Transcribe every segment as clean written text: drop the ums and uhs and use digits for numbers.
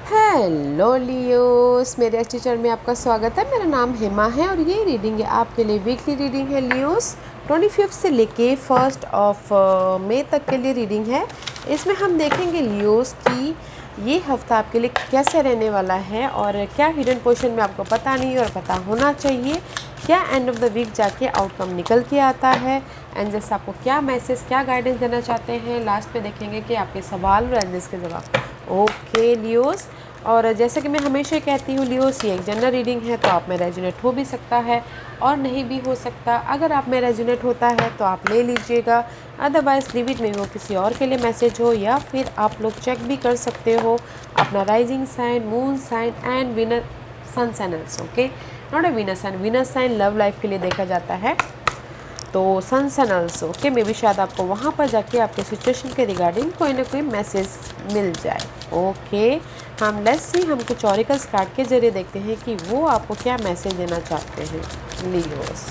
Hello Leos, मेरे अच्छे channel में आपका स्वागत है। मेरा नाम हेमा है और ये रीडिंग है आपके लिए वीकली रीडिंग है लियोस। 25 से लेके 1 मई तक के लिए रीडिंग है। इसमें हम देखेंगे लियोस कि ये हफ्ता आपके लिए कैसे रहने वाला है और क्या हिडन पोर्शन में आपको पता नहीं और पता होना चाहिए, क्या एंड ऑफ द वीक जाके आउटकम निकल के आता है, एंजल्स आपको क्या मैसेज क्या गाइडेंस देना चाहते हैं। लास्ट में देखेंगे कि आपके सवाल और एंजल्स के जवाब। ओके लियोस, और जैसे कि मैं हमेशा कहती हूँ लियोस, ये एक जनरल रीडिंग है तो आप में रेजोनेट हो भी सकता है और नहीं भी हो सकता। अगर आप में रेजोनेट होता है तो आप ले लीजिएगा, अदरवाइज लीव इट में वो किसी और के लिए मैसेज हो, या फिर आप लोग चेक भी कर सकते हो अपना rising sign, moon sign and winner sun signals. Okay, not a winner sign love life के लिए देखा जाता है, तो सन सनल्स ओके मे भी शायद आपको वहाँ पर जाके आपके सिचुएशन के रिगार्डिंग कोई ना कोई मैसेज मिल जाए। ओके, हम लेट्स सी, हम कुछ ऑरिकल्स कार्ड के जरिए देखते हैं कि वो आपको क्या मैसेज देना चाहते हैं Leos.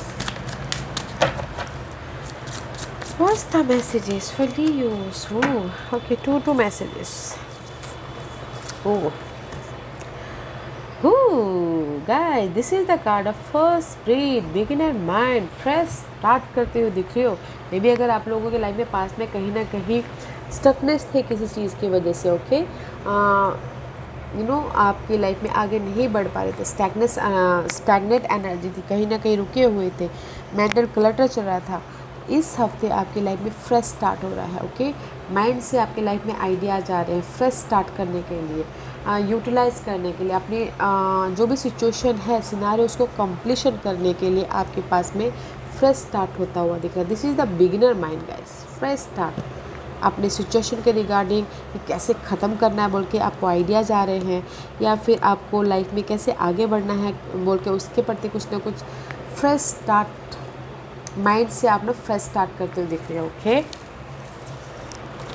What's the messages for Leos? Oh, okay, two messages. Oh. Guys, this is the card of first read, beginner mind, fresh start करते हुए दिख रहे हो। मे बी अगर आप लोगों के लाइफ में पास में कहीं ना कहीं स्टकनेस थे किसी चीज़ की वजह से, ओके, आपकी लाइफ में आगे नहीं बढ़ पा रहे थे, स्टैग्नेट एनर्जी थी, कहीं ना कहीं रुके हुए थे, मेंटल क्लटर चल रहा था। इस हफ्ते आपकी लाइफ में फ्रेश स्टार्ट हो रहा है। ओके, माइंड से आपकी लाइफ में आइडियाज़ आ रहे हैं फ्रेश स्टार्ट करने के लिए, यूटिलाइज़ करने के लिए, अपनी जो भी सिचुएशन है सिनारियो उसको कंप्लीशन करने के लिए आपके पास में फ्रेश स्टार्ट होता हुआ दिख रहा है। This is the beginner mind guys, fresh start अपने सिचुएशन के रिगार्डिंग कैसे ख़त्म करना है बोल के आपको आइडियाज़ आ रहे हैं, या फिर आपको लाइफ में कैसे आगे बढ़ना है बोल के उसके प्रति कुछ ना कुछ फ्रेश स्टार्ट माइंड से आप ना फ्रेश स्टार्ट करते हुए दिख रहे हो। ओके,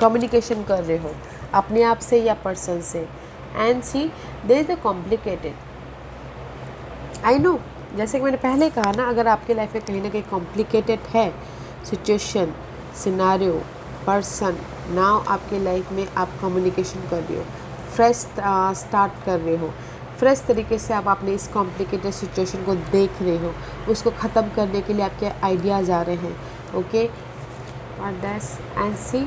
कम्युनिकेशन कर रहे हो अपने आप से या पर्सन से, and see there is the complicated, I know, जैसे कि मैंने पहले कहा ना, अगर आपके लाइफ में कहीं ना कहीं कॉम्प्लिकेटेड है सिचुएशन, सिनारियो, पर्सन, नाउ आपके लाइफ में आप कम्युनिकेशन कर रहे हो, फ्रेश स्टार्ट कर रहे हो, फ्रेश तरीके से आप अपने इस कॉम्प्लिकेटेड सिचुएशन को देख रहे हो, उसको ख़त्म करने के लिए आपके आइडियाज़ आ रहे हैं। ओके, और that's and see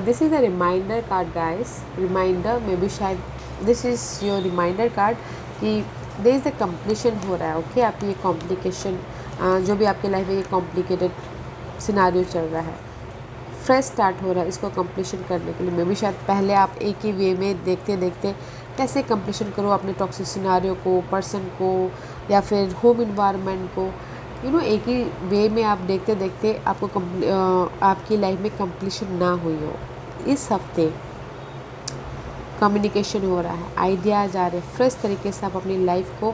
this is a reminder card guys, reminder may B शायद this is your reminder card कि देयर इज़ द कंप्लीशन हो रहा है। ओके, आपकी ये कॉम्प्लिकेशन जो भी आपके लाइफ में ये कॉम्प्लिकेटेड सिनारियो चल रहा है, फ्रेश स्टार्ट हो रहा है इसको कंप्लीशन करने के लिए। मे बी शायद पहले आप एक ही वे में देखते देखते कैसे कंप्लीशन करो अपने टॉक्सिक सिनारियो को, पर्सन को, या फिर होम इन्वायरमेंट को, एक ही वे में आप देखते देखते आपको आपकी लाइफ में कंप्लीशन ना हुई हो। इस हफ्ते कम्युनिकेशन हो रहा है, आइडियाज़ आ रहे हैं, फ्रेश तरीके से आप अपनी लाइफ को,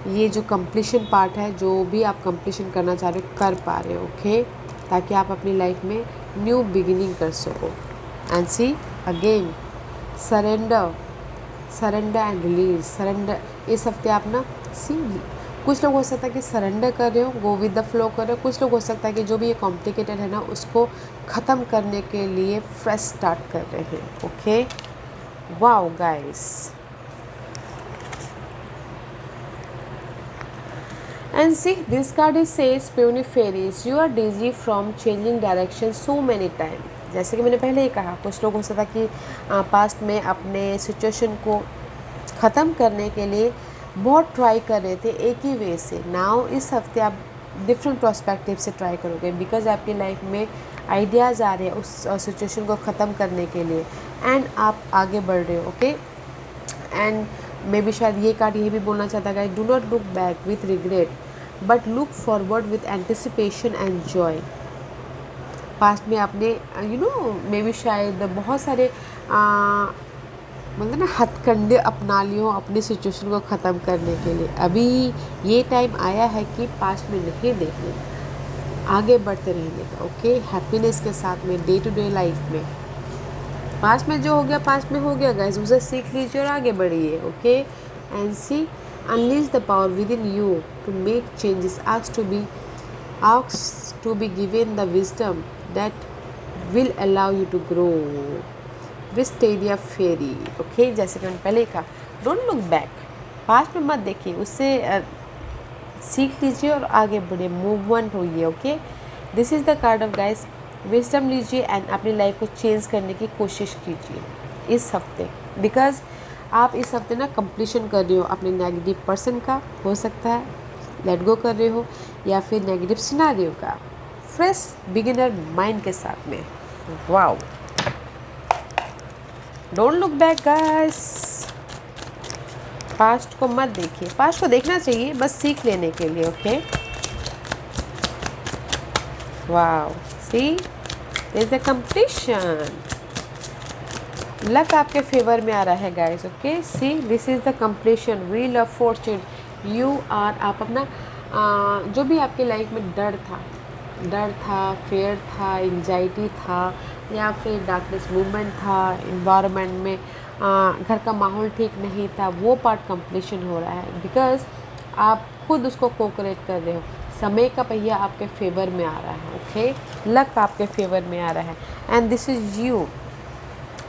ये जो कंप्लीशन पार्ट है जो भी आप कंप्लीशन करना चाह रहे हो कर पा रहे हो। ओके, ताकि आप अपनी लाइफ में न्यू बिगिनिंग कर सको। And see again surrender and release, surrender इस हफ्ते आप ना सी, कुछ लोग हो सकता है कि सरेंडर कर रहे हो, गो विद द फ्लो कर रहे हो, कुछ लोग हो सकता है कि जो भी ये कॉम्प्लिकेटेड है ना उसको ख़त्म करने के लिए फ्रेश स्टार्ट कर रहे हैं। Okay, wow guys, and see this card is says peony fairies, you are dizzy from changing direction so many times। जैसे कि मैंने पहले ही कहा, कुछ लोग हो सकता है कि पास्ट में अपने सिचुएशन को ख़त्म करने के लिए बहुत ट्राई कर रहे थे एक ही वे से। नाउ इस हफ्ते आप डिफरेंट प्रोस्पेक्टिव से ट्राई करोगे, बिकॉज आपकी लाइफ में आइडियाज़ आ रहे हैं उस सिचुएशन को ख़त्म करने के लिए, एंड आप आगे बढ़ रहे हो। ओके, एंड मे बी शायद ये कार्ड ये भी बोलना चाहता है, do not look back with regret but look forward with anticipation and Joy. Past में आपने मे बी शायद बहुत सारे मतलब ना हथकंडे अपना लिए हो अपनी सिचुएशन को ख़त्म करने के लिए। अभी ये टाइम आया है कि पास्ट में नहीं देखने, आगे बढ़ते रहने का। ओके, हैप्पीनेस के साथ में डे टू डे लाइफ में पास्ट में जो हो गया पास्ट में हो गया गाइस, उसे सीख लीजिए और आगे बढ़िए। Okay, and see unleash the power within you to make changes, ask to be given the wisdom that will allow you to grow। Wisteria fairy. Okay, जैसे कि मैंने पहले कहा, डोंट लुक बैक, पास्ट में मत देखिए, उससे सीख लीजिए और आगे बढ़े, मूवमेंट होइए। Okay, this is the card of guys, wisdom लीजिए एंड अपनी लाइफ को चेंज करने की कोशिश कीजिए इस हफ्ते, बिकॉज आप इस हफ्ते ना कंप्लीशन कर रहे हो अपने नेगेटिव पर्सन का, हो सकता है लेट गो कर रहे हो, या फिर नेगेटिव सिनारियो का, फ्रेश बिगिनर माइंड के साथ में। Wow, don't look back guys, past को मत देखिए, पास्ट को देखना चाहिए बस सीख लेने के लिए। Okay, wow, see is the completion, luck आपके फेवर में आ रहा है guys. Okay, see this is the completion, wheel of fortune, you are, आप अपना जो भी आपके लाइफ में डर था, फेयर था, एंजाइटी था, या फिर डार्कनेस मूवमेंट था, इन्वायरमेंट में घर का माहौल ठीक नहीं था, वो पार्ट कंप्लीशन हो रहा है, बिकॉज आप खुद उसको कोऑपरेट कर रहे हो। समय का पहिया आपके फेवर में आ रहा है। ओके, लक आपके फेवर में आ रहा है, and this is you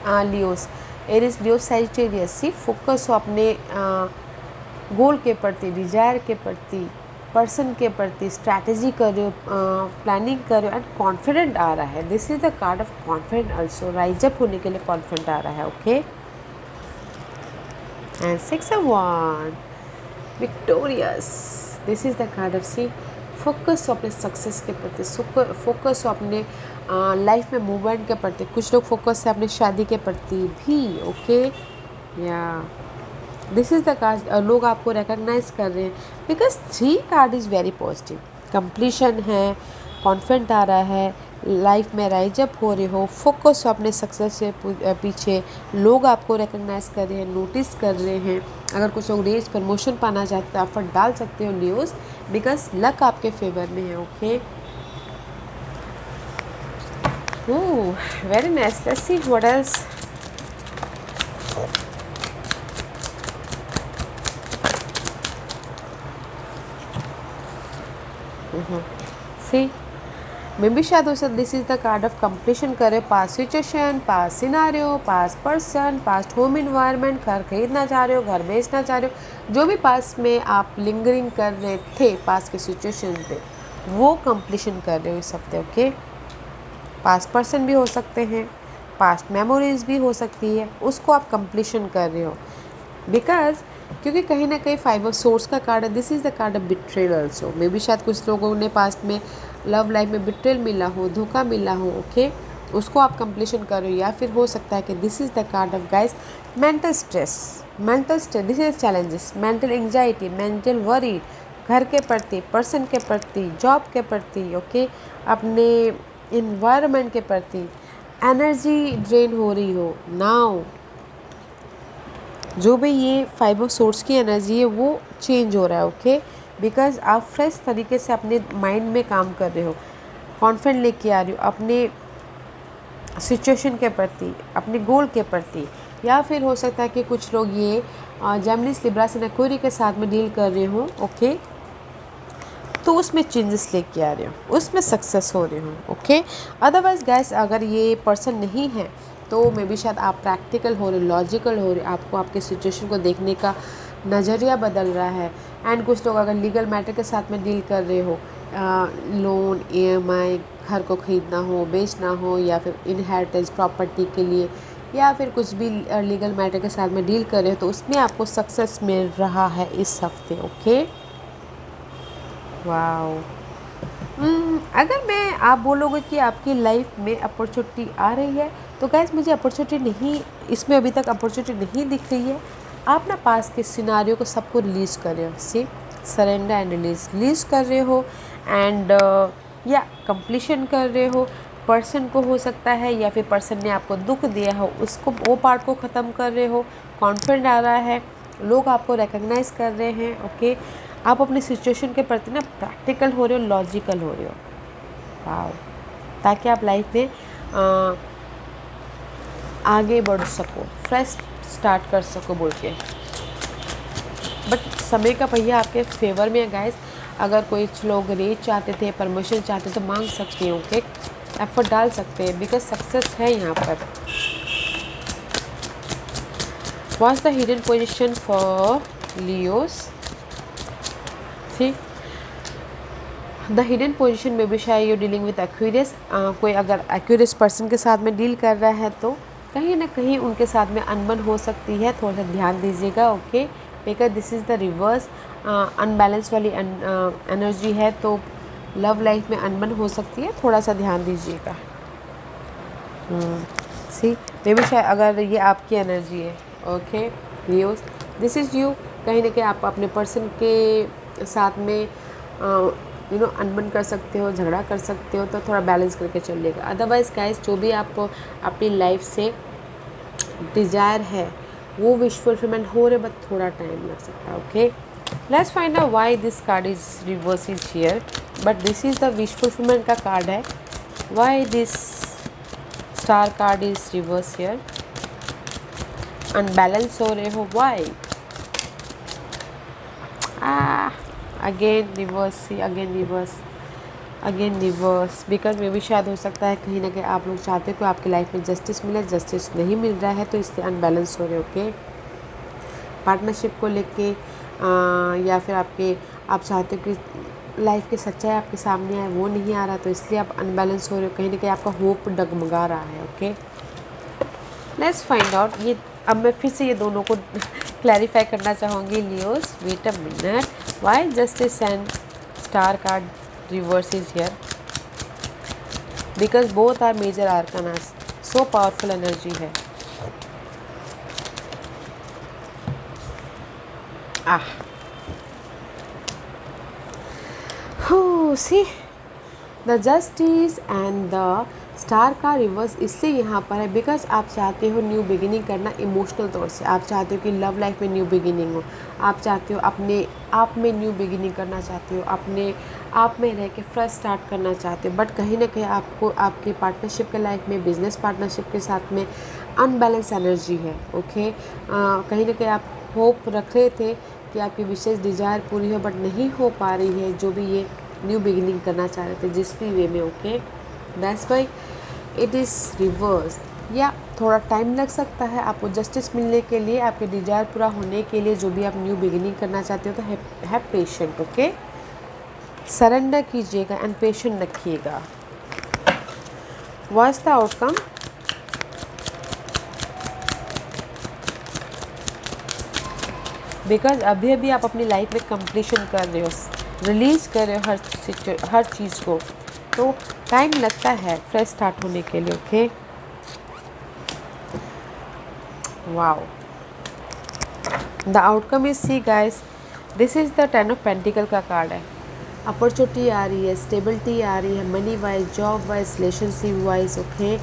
Leos, Aries Leo Sagittarius. See focus हो अपने गोल के प्रति, डिजायर के प्रति, पर्सन के प्रति, स्ट्रैटेजी कर रहे हो, प्लानिंग कर रहे हो, एंड कॉन्फिडेंट आ रहा है। This is the card of confident also, rise up होने के लिए कॉन्फिडेंट आ रहा है। Okay, and 6 of Wands, victorious, this is the card of see, focus हो अपने सक्सेस के प्रति, फोकस हो अपने लाइफ में मूवमेंट के प्रति, कुछ लोग फोकस है अपनी शादी के प्रति भी। ओके, या दिस इज़ द कार्ड, लोग आपको रिकग्नाइज कर रहे हैं, because 3 card is very positive, completion है, कॉन्फिडेंट आ रहा है, लाइफ में राइज अप हो रहे हो, फोकस हो अपने सक्सेस से पीछे, लोग आपको रिकग्नाइज कर रहे हैं, नोटिस कर रहे हैं। अगर कुछ लोग रेज प्रमोशन पाना चाहते हैं, ऑफर डाल सकते हो न्यूज़, बिकॉज लक आपके फेवर में है। Okay, very nice, let's see what else. See may be शायद उसे, this is the card of completion करे, past situation, past scenario, past person, past home environment, घर खरीदना चाह रहे हो, घर बेचना चाह रहे हो, जो भी पास में आप लिंगरिंग कर रहे थे पास के सिचुएशन पे, वो कंप्लीशन कर रहे हो इस हफ्ते। ओके, पास्ट पर्सन भी हो सकते हैं, पास्ट मेमोरीज भी हो सकती है, उसको आप कंप्लीशन कर रहे हो, बिकॉज क्योंकि कहीं ना कहीं 5 of Swords का कार्ड है, this is the card of betrayal also. May be शायद कुछ लोगों ने पास्ट में लव लाइफ में बिट्रेल मिला हो, धोखा मिला हो। ओके, उसको आप कंप्लीशन करो, या फिर हो सकता है कि this is the card of guys mental stress, this is challenges, mental anxiety, mental worry, घर के प्रति, पर्सन के प्रति, जॉब के प्रति। ओके, अपने इन्वायरमेंट के प्रति एनर्जी ड्रेन हो रही हो नाउ, जो भी ये 5 of Swords की एनर्जी है वो चेंज हो रहा है। ओके, बिकॉज आप फ्रेश तरीके से अपने माइंड में काम कर रहे हो, कॉन्फिडेंट लेके आ रहे हो अपने सिचुएशन के प्रति, अपने गोल के प्रति, या फिर हो सकता है कि कुछ लोग ये जेमिनिस, लिब्रा, एक्वेरियस के साथ में डील कर रहे हो। ओके, तो उसमें चेंजेस लेके आ रहे हो, उसमें सक्सेस हो रहे हो। ओके, अदरवाइज गैस अगर ये पर्सन नहीं है तो मे बी शायद आप प्रैक्टिकल हो रहे, लॉजिकल हो रहे, आपको आपके सिचुएशन को देखने का नज़रिया बदल रहा है। एंड कुछ लोग अगर लीगल मैटर के साथ में डील कर रहे हो, लोन, EMI, घर को ख़रीदना हो, बेचना हो, या फिर इनहेरिटेंस प्रॉपर्टी के लिए, या फिर कुछ भी लीगल मैटर के साथ में डील कर रहे हो, तो उसमें आपको सक्सेस मिल रहा है इस हफ्ते। Okay, wow. अगर मैं, आप बोलोगे कि आपकी लाइफ में अपॉर्चुनिटी आ रही है, तो गैस मुझे अपॉर्चुनिटी नहीं, इसमें अभी तक अपॉर्चुनिटी नहीं दिख रही है। आप ना पास के सिनारियो को सबको रिलीज़ कर रहे हो, सी सरेंडर एंड रिलीज़ कर रहे हो, एंड या कंप्लीशन कर रहे हो। पर्सन को हो सकता है, या फिर पर्सन ने आपको दुख दिया हो, उसको, वो पार्ट को ख़त्म कर रहे हो, कॉन्फिडेंट आ रहा है, लोग आपको रिकग्नाइज़ कर रहे हैं। ओके, आप अपनी सिचुएशन के प्रति ना प्रैक्टिकल हो रहे हो, लॉजिकल हो रहे हो। वाओ, ताकि आप लाइफ में आगे बढ़ सको, फ्रेश स्टार्ट कर सको बोल के। बट समय का पहिया आपके फेवर में है गाइस। अगर कोई लोग रेज चाहते थे, प्रमोशन चाहते तो मांग सकते हो, ओके, एफर्ट डाल सकते हैं, बिकॉज सक्सेस है यहाँ पर। What's the hidden position for Leos? See, the hidden position में भी शायद you're dealing with Aquarius. कोई अगर Aquarius पर्सन के साथ में डील कर रहा है तो कहीं ना कहीं उनके साथ में अनबन हो सकती है, थोड़ा सा ध्यान दीजिएगा. Okay, because this is the reverse unbalance वाली एनर्जी है, तो लव लाइफ में अनबन हो सकती है, थोड़ा सा ध्यान दीजिएगा. सी मे भी शायद अगर ये आपकी एनर्जी है. Okay Leos, this is you. कहीं ना कहीं आप अपने पर्सन के साथ में अनबन कर सकते हो, झगड़ा कर सकते हो, तो थोड़ा बैलेंस करके चलिएगा. अदरवाइज़ गाइस, जो भी आप अपनी लाइफ से डिज़ायर है वो विश फुलफिलमेंट हो रहे, बट थोड़ा टाइम लग सकता है. Okay, let's find out why this card is reverse is here. But this is the wish fulfilment का कार्ड है. Why this star card is reverse here? Unbalance हो रहे हो, why? Again reverse, again reverse, again reverse. Because मे भी शायद हो सकता है कहीं ना कहीं आप लोग चाहते हो कि आपकी लाइफ में जस्टिस मिले, जस्टिस नहीं मिल रहा है, तो इसलिए अनबैलेंस हो रहे. ओके, पार्टनरशिप को लेके या फिर आप चाहते हो कि लाइफ की सच्चाई आपके सामने आए, वो नहीं आ रहा, तो इसलिए आप अनबैलेंस हो रहे हो. कहीं ना कहीं आपका होप डगमगा रहा है. Okay, let's find out. ये अब मैं फिर से ये दोनों को क्लैरिफाई करना चाहूँगी. Leos, wait a minute. Why justice and star card reverse is here? Because both are major arcanas. So powerful energy है. See, the justice and the star का रिवर्स इसलिए यहाँ पर है बिकॉज आप चाहते हो न्यू बिगिनिंग करना. इमोशनल तौर से आप चाहते हो कि लव लाइफ में न्यू बिगिनिंग हो. आप चाहते हो अपने आप में न्यू बिगिनिंग करना चाहते हो, अपने आप में रह के फ्रेश स्टार्ट करना चाहते हो. बट कहीं ना कहीं आपको आपके पार्टनरशिप के लाइफ में, बिजनेस पार्टनरशिप के साथ में अनबैलेंस एनर्जी है. ओके, कहीं ना कहीं आप होप रख रहे थे कि आपकी विशेष डिज़ायर पूरी हो, बट नहीं हो पा रही है. जो भी ये न्यू बिगिनिंग करना चाह रहे थे जिस भी वे में. Okay, that's why it is reverse. या थोड़ा टाइम लग सकता है आपको जस्टिस मिलने के लिए, आपके डिज़ायर पूरा होने के लिए. जो भी आप न्यू बिगिनिंग करना चाहते हो तो है पेशेंट. ओके, सरेंडर कीजिएगा एंड पेशेंट रखिएगा. What's the outcome? बिकॉज अभी अभी आप अपनी लाइफ में कंप्लीशन कर रहे हो, रिलीज़ कर रहे हो हर चीज़ को, तो टाइम लगता है फ्रेश स्टार्ट होने के लिए. Okay, wow, the outcome is see guys, this is the 10 of pentacle का कार्ड है. अपॉर्चुनिटी आ रही है, स्टेबिलिटी आ रही है, money wise, job wise, relationship wise. Okay,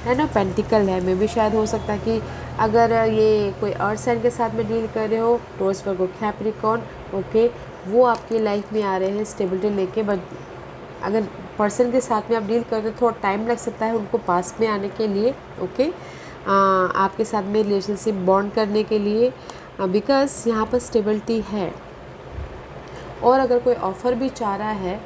10 of pentacle है. मे भी शायद हो सकता है कि अगर ये कोई अर्थ साइन के साथ में डील कर रहे हो, टॉरस, वर्गो, कैप्रिकॉर्न. ओके, वो आपकी लाइफ में आ रहे हैं स्टेबिलिटी लेके. बट अगर पर्सन के साथ में आप डील कर रहे हो, थोड़ा टाइम लग सकता है उनको पास में आने के लिए. ओके, आपके साथ में रिलेशनशिप बॉन्ड करने के लिए, बिकॉज यहाँ पर स्टेबिलिटी है. और अगर कोई ऑफ़र भी चाह रहा है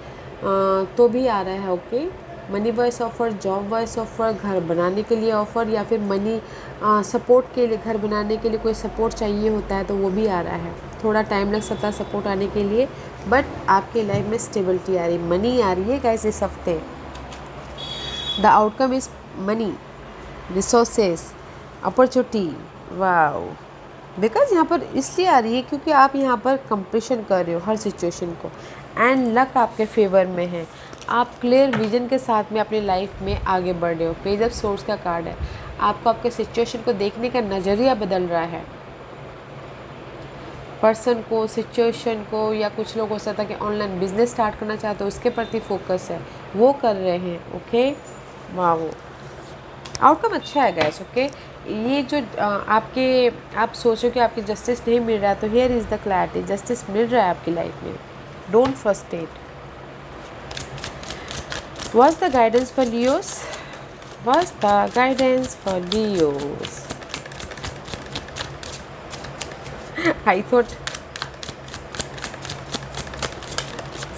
तो भी आ रहा है. Okay, money wise offer, job wise offer, घर बनाने के लिए ऑफ़र, या फिर मनी सपोर्ट के लिए, घर बनाने के लिए कोई सपोर्ट चाहिए होता है तो वो भी आ रहा है. थोड़ा टाइम लग सकता है सपोर्ट आने के लिए, बट आपके लाइफ में स्टेबिलिटी आ रही, मनी आ रही है गाइस इस हफ्ते. The outcome is money, resources, opportunity. Wow, because यहाँ पर इसलिए आ रही है क्योंकि आप यहाँ पर कंप्लीशन कर रहे हो हर सिचुएशन को, एंड लक आपके फेवर में है. आप क्लियर विजन के साथ में अपनी लाइफ में आगे बढ़ रहे हो. पेज ऑफ सोर्स का कार्ड है. आपको आपके सिचुएशन को देखने का नज़रिया बदल रहा है. पर्सन को, सिचुएशन को, या कुछ लोग हो सकता है कि ऑनलाइन बिजनेस स्टार्ट करना चाहते हो, उसके प्रति फोकस है, वो कर रहे हैं. ओके, वाह, आउटकम अच्छा है गैस. ओके, ये जो आप सोचो कि आपकी जस्टिस नहीं मिल रहा है, तो here is the clarity, justice मिल रहा है आपकी लाइफ में. Don't frustrate. What's the guidance for Leos? What's the guidance for Leos? I thought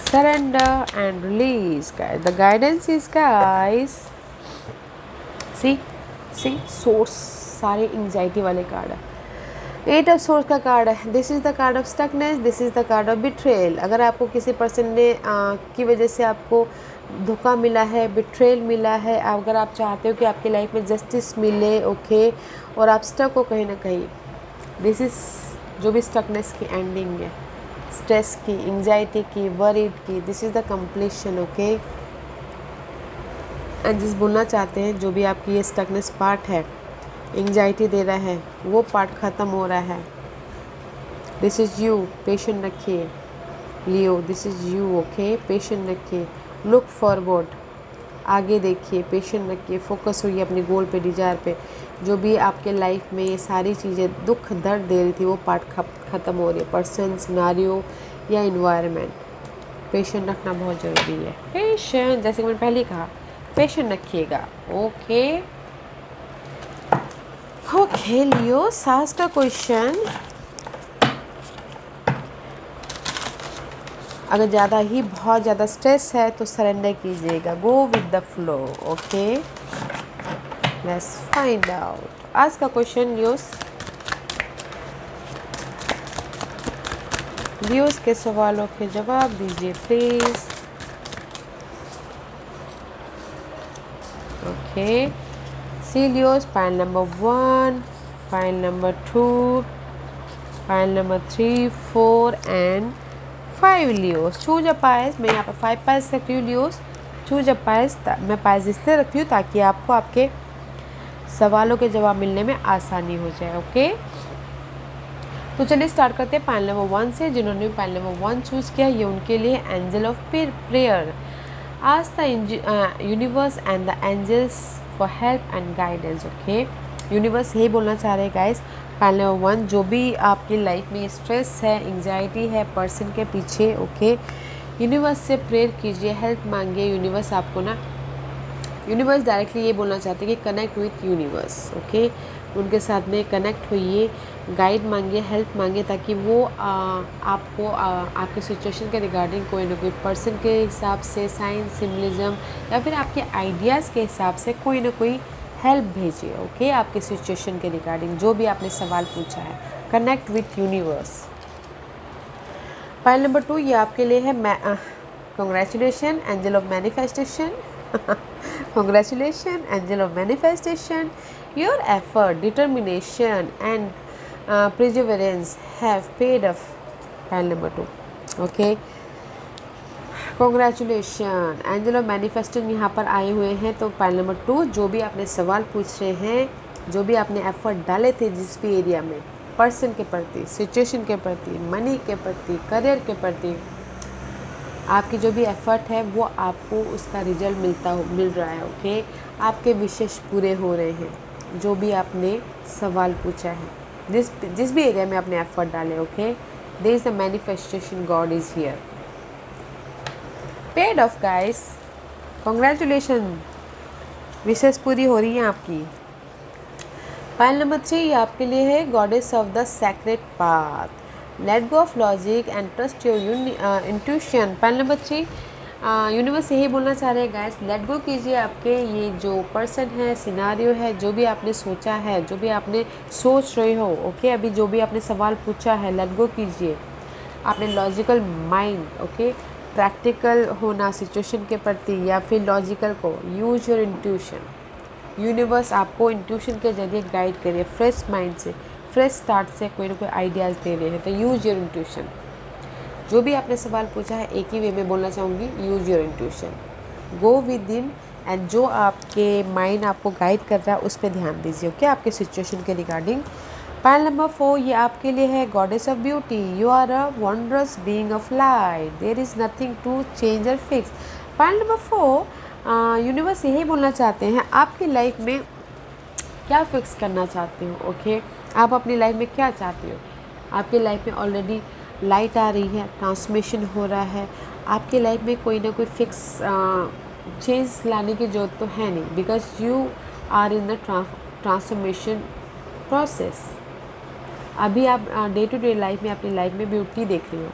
surrender and release, guys. The guidance is, guys, see source. सारे एंजाइटी वाले card है. Eight of source का card है, this is the card of stuckness, this is the card of betrayal. अगर आपको किसी person ने की वजह से आपको धोखा मिला है, बिट्रेल मिला है, अगर आप चाहते हो कि आपकी लाइफ में जस्टिस मिले, ओके, और आप स्टक हो कहीं ना कहीं, दिस इज़ जो भी स्टकनेस की एंडिंग है, स्ट्रेस की, एंजाइटी की, वरीड की, this is the completion, okay. And जिस बोलना चाहते हैं जो भी आपकी ये स्टकनेस पार्ट है, एंजाइटी दे रहा है, वो पार्ट ख़त्म हो रहा है। दिस इज़ यू, पेशेंट रखिए Leo, this is you, okay, patient रखिए, लुक फॉरवर्ड, आगे देखिए, पेशेंट रखिए, फोकस होइए अपने गोल पे, डिजायर पे। जो भी आपके लाइफ में ये सारी चीज़ें दुख दर्द दे रही थी वो पार्ट ख़त्म हो रही है, पर्सन, सिनारियो या इन्वायरमेंट। पेशेंट रखना बहुत ज़रूरी है। पेशेंट, जैसे कि मैंने पहले कहा, पेशेंट रखिएगा, ओके। ओके लियो, सास का क्वेश्चन, अगर ज़्यादा ही बहुत ज़्यादा स्ट्रेस है तो सरेंडर कीजिएगा, go with the flow, okay. Let's find out आज का क्वेश्चन। लियोस के सवालों के जवाब दीजिए please, okay. See Leos, pile number 1, pile number 2, pile number 3, 4 and 5 Leos. Choose a piles, मैं यहाँ पर 5 पाइल्स रखती हूँ लियोस। चूज अ पाइल्स, मैं पाइल्स इसलिए रखती हूँ ताकि आपको आपके सवालों के जवाब मिलने में आसानी हो जाए, ओके। तो चलिए स्टार्ट करते हैं पाइल नंबर 1 से। जिन्होंने पाइल नंबर 1 चूज़ किया ये उनके लिए angel of prayer. Ask the universe and the angels for help and guidance, okay. Universe यही बोलना चाह रहे हैं गाइस, पाइल नंबर 1, जो भी आपकी लाइफ में स्ट्रेस है, एंजाइटी है पर्सन के पीछे, ओके, यूनिवर्स से प्रेयर कीजिए, हेल्प मांगिए। यूनिवर्स आपको ना, यूनिवर्स डायरेक्टली ये बोलना चाहते हैं कि कनेक्ट विथ यूनिवर्स, ओके। उनके साथ में कनेक्ट होइए, गाइड मांगिए, हेल्प मांगिए, ताकि वो आपको आपके सिचुएशन के रिगार्डिंग कोई ना कोई पर्सन के हिसाब से, साइंस, सिम्बलिज्म या फिर आपके आइडियाज़ के हिसाब से कोई ना कोई हेल्प भेजिए, ओके। आपके सिचुएशन के रिगार्डिंग जो भी आपने सवाल पूछा है, connect with universe. File number 2 ये आपके लिए है, congratulation angel of manifestation. Congratulations, angel of manifestation. Your effort, determination and perseverance have paid off. Pile number 2, okay. Congratulations, angel of manifestation यहाँ पर आए हुए हैं। तो पाइल नंबर 2, जो भी आपने सवाल पूछ रहे हैं, जो भी आपने एफर्ट डाले थे जिस भी एरिया में, पर्सन के प्रति, सिचुएशन के प्रति, मनी के प्रति, करियर के प्रति, आपकी जो भी एफर्ट है वो आपको उसका रिजल्ट मिल रहा है, ओके। आपके विशेष पूरे हो रहे हैं, जो भी आपने सवाल पूछा है, जिस भी एरिया में आपने एफर्ट डाले, okay. There is the manifestation, God is here, paid off guys, congratulation, विशेष पूरी हो रही है आपकी। पाइल नंबर 3 ये आपके लिए है, goddess of the sacred path, let go of logic and trust your intuition. Pile number 3 universe यही बोलना चाह रहे हैं गाइस, लेट गो कीजिए आपके ये जो पर्सन है, सिनारियो है, जो भी आपने सोचा है, जो भी आपने सोच रहे हो, ओके। अभी जो भी आपने सवाल पूछा है, लेट गो कीजिए। आपने लॉजिकल माइंड, ओके, प्रैक्टिकल होना सिचुएशन के प्रति या फिर लॉजिकल को, यूज योर इंट्यूशन। यूनिवर्स आपको इंट्यूशन के जरिए गाइड करिए, फ्रेश माइंड से, फ्रेश स्टार्ट से कोई ना कोई आइडियाज़ दे रहे हैं। तो यूज़ योर इंट्यूशन। जो भी आपने सवाल पूछा है एक ही वे में बोलना चाहूँगी, use your intuition, go with in, and जो आपके माइंड आपको गाइड कर रहा है उस पर ध्यान दीजिए, ओके, आपके सिचुएशन के रिगार्डिंग। पाइल नंबर 4 ये आपके लिए है, goddess of beauty, you are a wondrous being of light, there is nothing to change और फिक्स। पाइल नंबर 4 यूनिवर्स यही बोलना चाहते हैं, आपकी लाइफ में क्या फिक्स करना चाहते हो, ओके। आप अपनी लाइफ में क्या चाहते हो, आपकी लाइफ में ऑलरेडी लाइट आ रही है, ट्रांसमिशन हो रहा है, आपकी लाइफ में कोई ना कोई फिक्स चेंज लाने की ज़रूरत तो है नहीं, because you are in the transformation process. अभी आप डे टू डे लाइफ में अपनी लाइफ में ब्यूटी देख रही हो,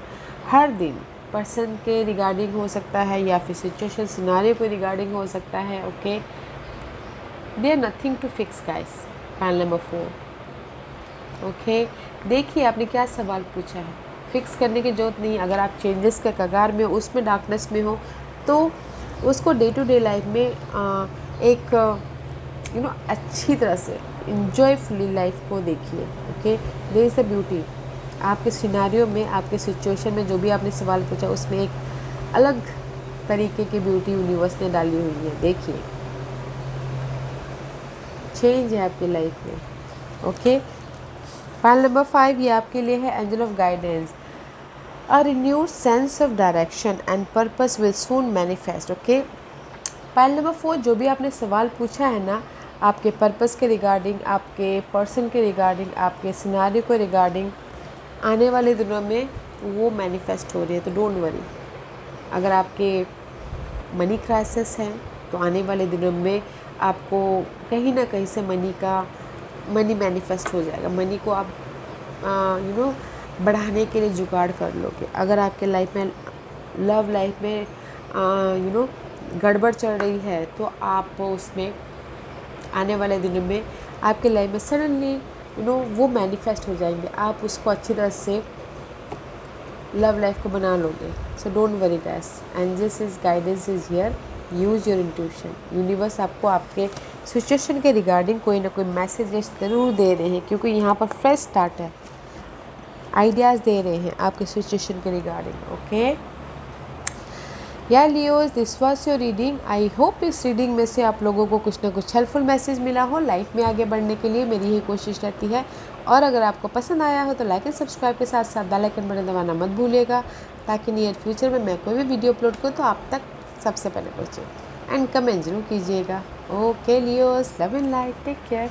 हर दिन पर्सन के रिगार्डिंग हो सकता है या फिर सिचुएशन सिनारियो के रिगार्डिंग हो सकता है, okay. There nothing to fix guys. Pile number 4 okay, देखिए आपने क्या सवाल पूछा है, फिक्स करने की ज़रूरत नहीं। अगर आप चेंजेस के कगार में हो, उसमें डार्कनेस में हो, तो उसको डे टू डे लाइफ में एक अच्छी तरह से इंजॉयफुली लाइफ को देखिए। Okay, there is a beauty आपके सिनारियो में, आपके सिचुएशन में, जो भी आपने सवाल पूछा उसमें एक अलग तरीके की ब्यूटी यूनिवर्स ने डाली हुई है। देखिए, चेंज है आपकी लाइफ में। ओके, फाइल नंबर 5 ये आपके लिए है angel of guidance. A renewed sense of direction and purpose will soon manifest. Okay, file number 4 जो भी आपने सवाल पूछा है ना, आपके पर्पस के रिगार्डिंग, आपके पर्सन के रिगार्डिंग, आपके सिनारियो के रिगार्डिंग, आने वाले दिनों में वो मैनिफेस्ट हो रही है। तो डोंट वरी। अगर आपके मनी क्राइसिस है तो आने वाले दिनों में आपको कहीं ना कहीं से मनी मैनिफेस्ट हो जाएगा। मनी को आप बढ़ाने के लिए जुगाड़ कर लोगे। अगर आपके लाइफ में, लव लाइफ में गड़बड़ चल रही है, तो आप उसमें आने वाले दिनों में आपके लाइफ में सडनली वो मैनिफेस्ट हो जाएंगे। आप उसको अच्छी तरह से लव लाइफ को बना लोगे। So don't worry guys, angels is guidance is here, use your intuition. Universe आपको आपके सिचुएशन के रिगार्डिंग कोई ना कोई मैसेजेस ज़रूर दे रहे हैं, क्योंकि यहाँ पर फ्रेश स्टार्ट है। आइडियाज़ दे रहे हैं आपके सिचुएशन के रिगार्डिंग। ओके यार Leos, this was your reading. I hope इस रीडिंग में से आप लोगों को कुछ ना कुछ हेल्पफुल मैसेज मिला हो। लाइफ में आगे बढ़ने के लिए मेरी ही कोशिश रहती है। और अगर आपको पसंद आया हो तो लाइक एंड सब्सक्राइब के साथ साथ बेल आइकन बटन दबाना मत भूलिएगा, ताकि नियर फ्यूचर में मैं कोई भी वीडियो अपलोड करूँ तो आप तक सबसे पहले पहुँचे। एंड कमेंट जरूर कीजिएगा। Okay Leos, love and light, take care.